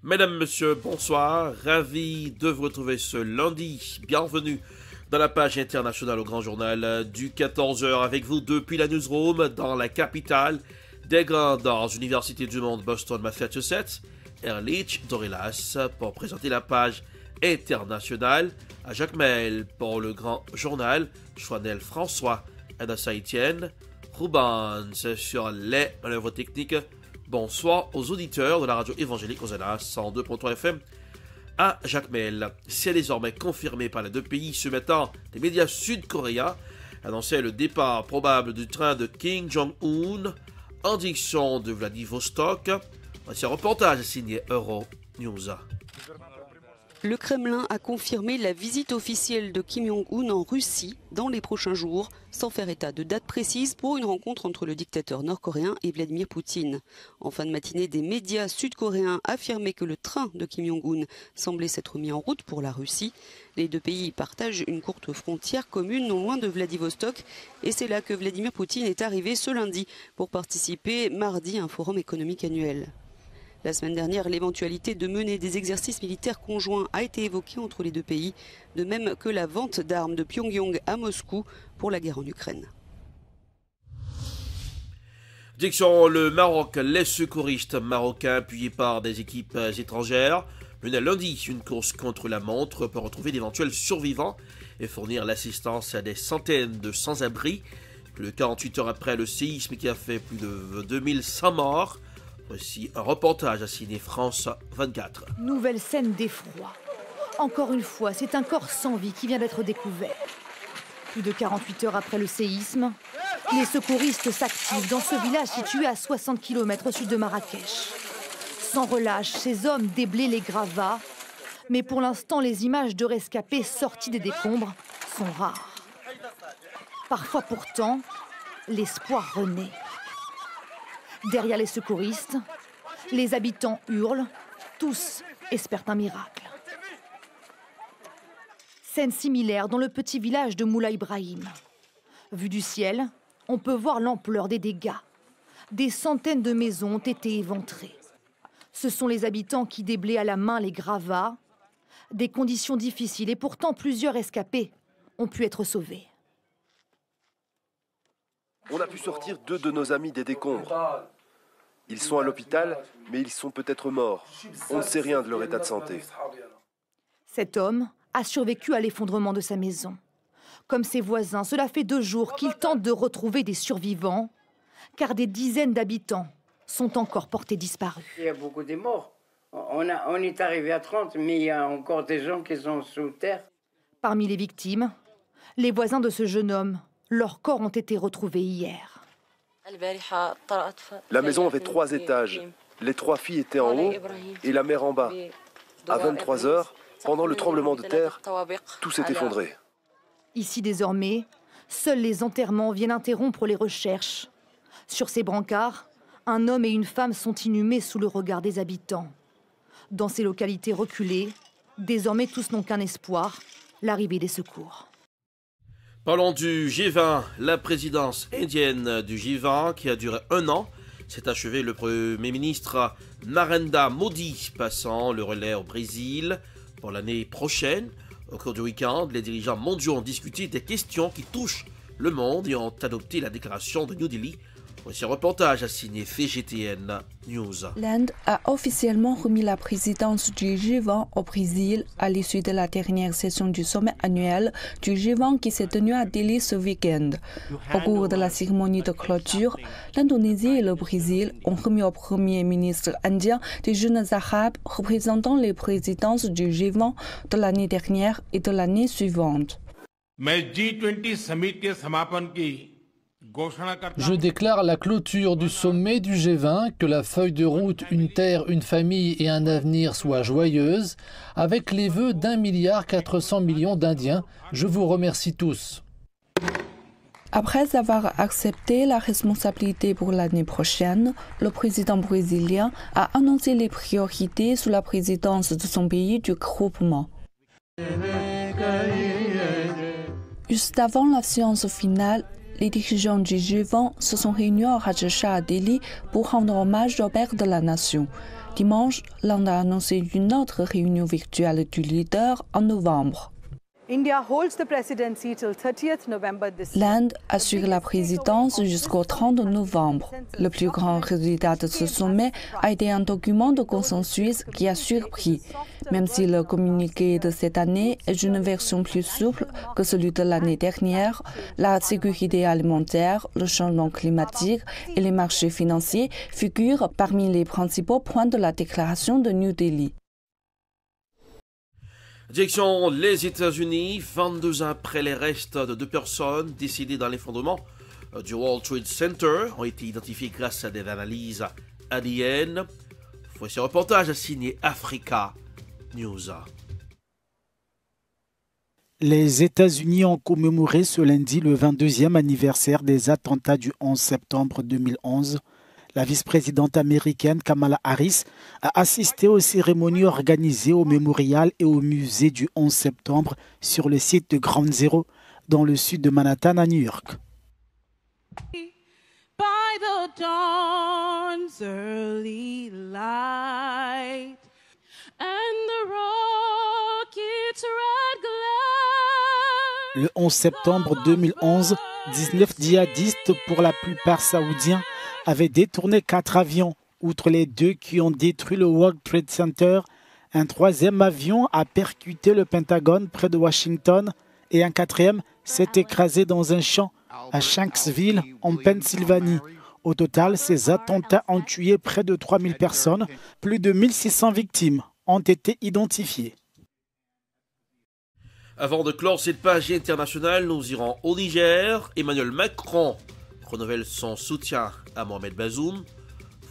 Mesdames, Messieurs, bonsoir. Ravi de vous retrouver ce lundi. Bienvenue dans la page internationale au Grand Journal du 14h avec vous depuis la newsroom dans la capitale des grandes universités du monde, Boston, Massachusetts, Ehrlich, Dorelas, pour présenter la page internationale, à Jacques Maël pour le Grand Journal, Chouanel François, Adassa Etienne, Rubans sur les manœuvres techniques. Bonsoir aux auditeurs de la radio évangélique Osana 102.3 FM à Jacques Maël. C'est désormais confirmé par les deux pays ce matin. Les médias sud-coréens annonçaient le départ probable du train de Kim Jong-un en direction de Vladivostok. Voici un reportage signé Euronews. Le Kremlin a confirmé la visite officielle de Kim Jong-un en Russie dans les prochains jours, sans faire état de date précise pour une rencontre entre le dictateur nord-coréen et Vladimir Poutine. En fin de matinée, des médias sud-coréens affirmaient que le train de Kim Jong-un semblait s'être mis en route pour la Russie. Les deux pays partagent une courte frontière commune non loin de Vladivostok et c'est là que Vladimir Poutine est arrivé ce lundi pour participer mardi à un forum économique annuel. La semaine dernière, l'éventualité de mener des exercices militaires conjoints a été évoquée entre les deux pays, de même que la vente d'armes de Pyongyang à Moscou pour la guerre en Ukraine. Direction le Maroc, les secouristes marocains appuyés par des équipes étrangères menaient lundi une course contre la montre pour retrouver d'éventuels survivants et fournir l'assistance à des centaines de sans-abri. Plus de 48 heures après le séisme qui a fait plus de 2100 morts. Voici un reportage à signer France 24. Nouvelle scène d'effroi. Encore une fois, c'est un corps sans vie qui vient d'être découvert. Plus de 48 heures après le séisme, les secouristes s'activent dans ce village situé à 60 km au sud de Marrakech. Sans relâche, ces hommes déblaient les gravats. Mais pour l'instant, les images de rescapés sortis des décombres sont rares. Parfois pourtant, l'espoir renaît. Derrière les secouristes, les habitants hurlent, tous espèrent un miracle. Scène similaire dans le petit village de Moula Ibrahim. Vu du ciel, on peut voir l'ampleur des dégâts. Des centaines de maisons ont été éventrées. Ce sont les habitants qui déblaient à la main les gravats. Des conditions difficiles et pourtant plusieurs rescapés ont pu être sauvés. On a pu sortir 2 de nos amis des décombres. Ils sont à l'hôpital, mais ils sont peut-être morts. On ne sait rien de leur état de santé. Cet homme a survécu à l'effondrement de sa maison. Comme ses voisins, cela fait 2 jours qu'il tente de retrouver des survivants, car des dizaines d'habitants sont encore portés disparus. Il y a beaucoup de morts. On est arrivé à 30, mais il y a encore des gens qui sont sous terre. Parmi les victimes, les voisins de ce jeune homme. Leurs corps ont été retrouvés hier. La maison avait 3 étages. Les 3 filles étaient en haut et la mère en bas. À 23 heures, pendant le tremblement de terre, tout s'est effondré. Ici désormais, seuls les enterrements viennent interrompre les recherches. Sur ces brancards, un homme et une femme sont inhumés sous le regard des habitants. Dans ces localités reculées, désormais tous n'ont qu'un espoir, l'arrivée des secours. Parlons du G20, la présidence indienne du G20 qui a duré 1 an. S'est achevé le Premier ministre Narendra Modi passant le relais au Brésil pour l'année prochaine. Au cours du week-end, les dirigeants mondiaux ont discuté des questions qui touchent le monde et ont adopté la déclaration de New Delhi. Voici un reportage à signer VGTN News. L'Inde a officiellement remis la présidence du G20 au Brésil à l'issue de la dernière session du sommet annuel du G20 qui s'est tenue à Delhi ce week-end. Au cours de la cérémonie de clôture, l'Indonésie et le Brésil ont remis au Premier ministre indien des jeunes arabes représentant les présidences du G20 de l'année dernière et de l'année suivante. Je déclare la clôture du sommet du G20, que la feuille de route « Une terre, une famille et un avenir » soit joyeuse, avec les vœux d'1,4 milliard d'Indiens. Je vous remercie tous. Après avoir accepté la responsabilité pour l'année prochaine, le président brésilien a annoncé les priorités sous la présidence de son pays du groupement. Juste avant la séance finale, les dirigeants du G20 se sont réunis à Rajah Shah à Delhi pour rendre hommage au père de la nation. Dimanche, l'Inde a annoncé une autre réunion virtuelle du leader en novembre. L'Inde assure la présidence jusqu'au 30 novembre. Le plus grand résultat de ce sommet a été un document de consensus qui a surpris. Même si le communiqué de cette année est une version plus souple que celui de l'année dernière, la sécurité alimentaire, le changement climatique et les marchés financiers figurent parmi les principaux points de la déclaration de New Delhi. Direction les États-Unis, 22 ans après les restes de 2 personnes décédées dans l'effondrement du World Trade Center ont été identifiés grâce à des analyses ADN. Voici un reportage signé Africa News. Les États-Unis ont commémoré ce lundi le 22e anniversaire des attentats du 11 septembre 2011. La vice-présidente américaine Kamala Harris a assisté aux cérémonies organisées au mémorial et au musée du 11 septembre sur le site de Ground Zero, dans le sud de Manhattan à New York. Le 11 septembre 2011, 19 djihadistes, pour la plupart saoudiens, avaient détourné 4 avions. Outre les 2 qui ont détruit le World Trade Center, un 3e avion a percuté le Pentagone près de Washington et un 4e s'est écrasé dans un champ à Shanksville, en Pennsylvanie. Au total, ces attentats ont tué près de 3000 personnes. Plus de 1600 victimes ont été identifiées. Avant de clore cette page internationale, nous irons au Niger. Emmanuel Macron renouvelle son soutien à Mohamed Bazoum.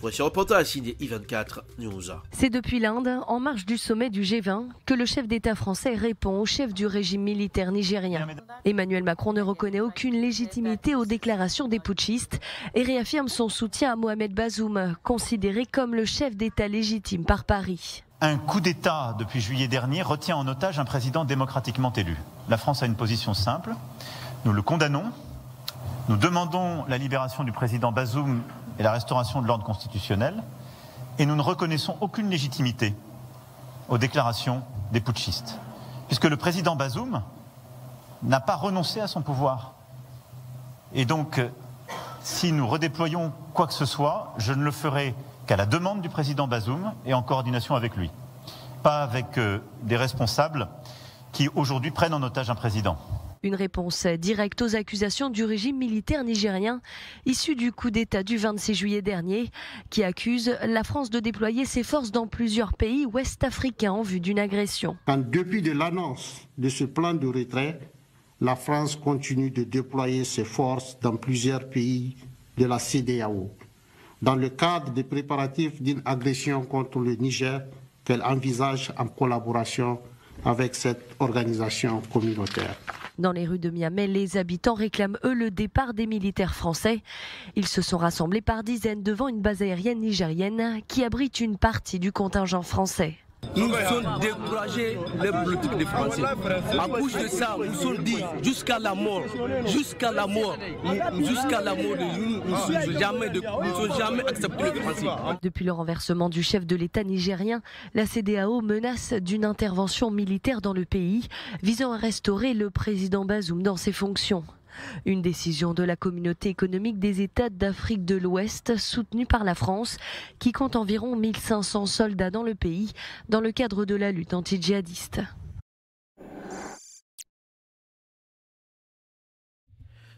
Voici un reportage signé I24 News. C'est depuis l'Inde, en marge du sommet du G20, que le chef d'État français répond au chef du régime militaire nigérien. Emmanuel Macron ne reconnaît aucune légitimité aux déclarations des putschistes et réaffirme son soutien à Mohamed Bazoum, considéré comme le chef d'État légitime par Paris. Un coup d'État depuis juillet dernier retient en otage un président démocratiquement élu. La France a une position simple, nous le condamnons, nous demandons la libération du président Bazoum et la restauration de l'ordre constitutionnel, et nous ne reconnaissons aucune légitimité aux déclarations des putschistes, puisque le président Bazoum n'a pas renoncé à son pouvoir. Et donc, si nous redéployons quoi que ce soit, je ne le ferai qu'à la demande du président Bazoum et en coordination avec lui. Pas avec des responsables qui aujourd'hui prennent en otage un président. Une réponse directe aux accusations du régime militaire nigérien issu du coup d'État du 26 juillet dernier qui accuse la France de déployer ses forces dans plusieurs pays ouest-africains en vue d'une agression. Depuis l'annonce de ce plan de retrait, la France continue de déployer ses forces dans plusieurs pays de la CEDEAO, dans le cadre des préparatifs d'une agression contre le Niger qu'elle envisage en collaboration avec cette organisation communautaire. Dans les rues de Niamey, les habitants réclament eux le départ des militaires français. Ils se sont rassemblés par dizaines devant une base aérienne nigérienne qui abrite une partie du contingent français. Nous sommes découragés, les politiques des Français. En plus de ça, nous sommes dit jusqu'à la mort, jusqu'à la mort, nous n'avons jamais accepté le Français. Depuis le renversement du chef de l'État nigérien, la CEDEAO menace d'une intervention militaire dans le pays, visant à restaurer le président Bazoum dans ses fonctions. Une décision de la communauté économique des États d'Afrique de l'Ouest, soutenue par la France, qui compte environ 1500 soldats dans le pays, dans le cadre de la lutte anti-djihadiste.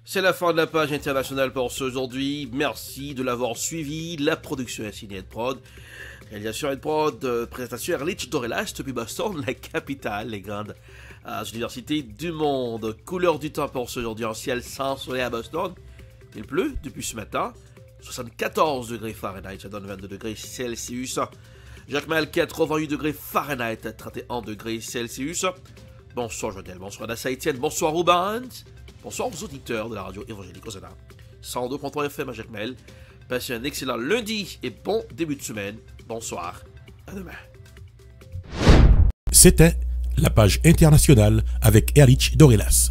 C'est la fin de la page internationale pour ce aujourd'hui. Merci de l'avoir suivi. La production est signée Edprod. Réalisation Edprod, présentation Erlich Dorelas depuis Boston, la capitale, les grandes universités du monde. Couleur du temps pour ce aujourd'hui en ciel sans soleil à Boston. Il pleut depuis ce matin. 74 degrés Fahrenheit, ça donne 22 degrés Celsius. Jacmel, 88 degrés Fahrenheit, 31 degrés Celsius. Bonsoir Jodel, bonsoir Nassa Etienne, bonsoir Rubans. Bonsoir aux auditeurs de la radio évangélique Hosanna. 102.3 FM à Jacmel. Passez un excellent lundi et bon début de semaine. Bonsoir, à demain. C'était la page internationale avec Erlich Dorelas.